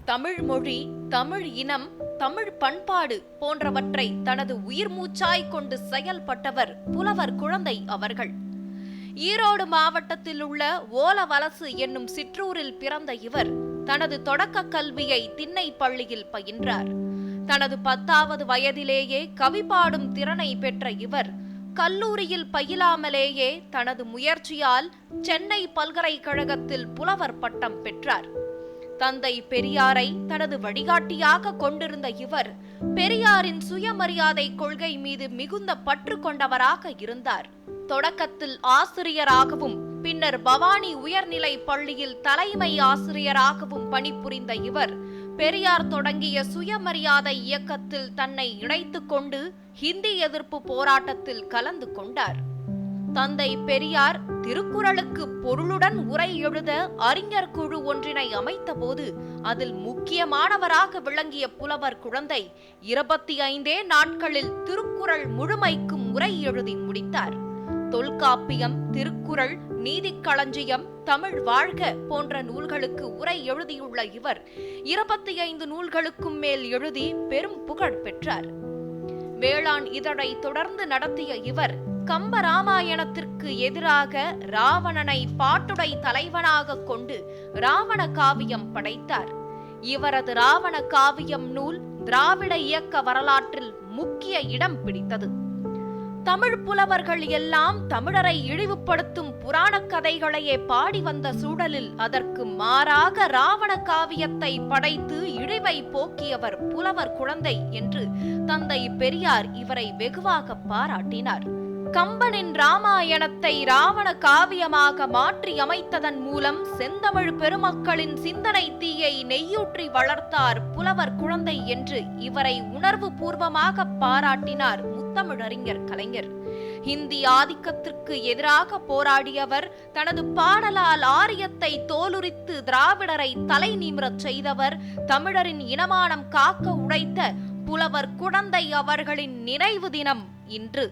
தமிழ் மொழி, தமிழ் இனம், தமிழ் பண்பாடு போன்றவற்றை தனது உயிர் மூச்சாய் கொண்டு செயல்பட்டவர் புலவர் குழந்தை அவர்கள். ஈரோடு மாவட்டத்தில் உள்ள ஓலவலசு என்னும் சிற்றூரில் பிறந்த இவர் தனது தொடக்க கல்வியை திண்ணை பள்ளியில் பயின்றார். தனது 10வது வயதிலேயே கவி பாடும் திறனை பெற்ற இவர் கல்லூரியில் பயிலாமலேயே தனது முயற்சியால் சென்னை பல்கலைக்கழகத்தில் புலவர் பட்டம் பெற்றார். தந்தை பெரியாரை தனது வழிகாட்டியாக கொண்டிருந்த இவர் பெரியாரின் சுயமரியாதை கொள்கை மீது மிகுந்த பற்று கொண்டவராக இருந்தார். தொடக்கத்தில் ஆசிரியராகவும் பின்னர் பவானி உயர்நிலை பள்ளியில் தலைமை ஆசிரியராகவும் பணிபுரிந்த இவர் பெரியார் தொடங்கிய சுயமரியாதை இயக்கத்தில் தன்னை இணைத்துக் கொண்டு ஹிந்தி எதிர்ப்பு போராட்டத்தில் கலந்து கொண்டார். தந்தை பெரியார் திருக்குறளுக்கு பொருளுடன் உரை எழுத அறிஞர் குழு ஒன்றினை அமைத்த போது அதில் முக்கியமானவராக விளங்கிய புலவர் குழந்தை 25 நாட்களில் திருக்குறள் முழுமைக்கும் உரை எழுதி முடித்தார். தொல்காப்பியம், திருக்குறள், நீதிக்களஞ்சியம், தமிழ் வாழ்க போன்ற நூல்களுக்கு உரை எழுதியுள்ள இவர் 25 நூல்களுக்கும் மேல் எழுதி பெரும் புகழ் பெற்றார். வேளாண் இதழை தொடர்ந்து நடத்திய இவர் கம்பராமாயணத்திற்கு எதிராக ராவணனை பாட்டுடை தலைவனாக கொண்டு ராவண காவியம் படைத்தார். இவரது ராவண காவியம் நூல் திராவிட இயக்க வரலாற்றில் முக்கிய இடம் பிடித்தது. தமிழ் புலவர்கள் எல்லாம் தமிழரை இழிவுபடுத்தும் புராண கதைகளையே பாடி வந்த சூழலில் அதற்கு மாறாக ராவண காவியத்தை படைத்து இழிவை போக்கியவர் புலவர் குழந்தை என்று தந்தை பெரியார் இவரை வெகுவாக பாராட்டினார். கம்பனின் ராமாயணத்தை ராவண காவியமாக மாற்றி அமைத்ததன் மூலம் செந்தமிழ் பெருமக்களின் சிந்தனை தீயை நெய்யூற்றி வளர்த்தார் புலவர் குழந்தை என்று இவரை உணர்வு பூர்வமாக பாராட்டினார் முத்தமிழறிஞர் கலைஞர். ஹிந்தி ஆதிக்கத்திற்கு எதிராக போராடியவர், தனது பாடலால் ஆரியத்தை தோலுரித்து திராவிடரை தலை நிமிரச் செய்தவர், தமிழரின் இனமானம் காக்க உழைத்த புலவர் குழந்தை அவர்களின் நினைவு தினம் இன்று.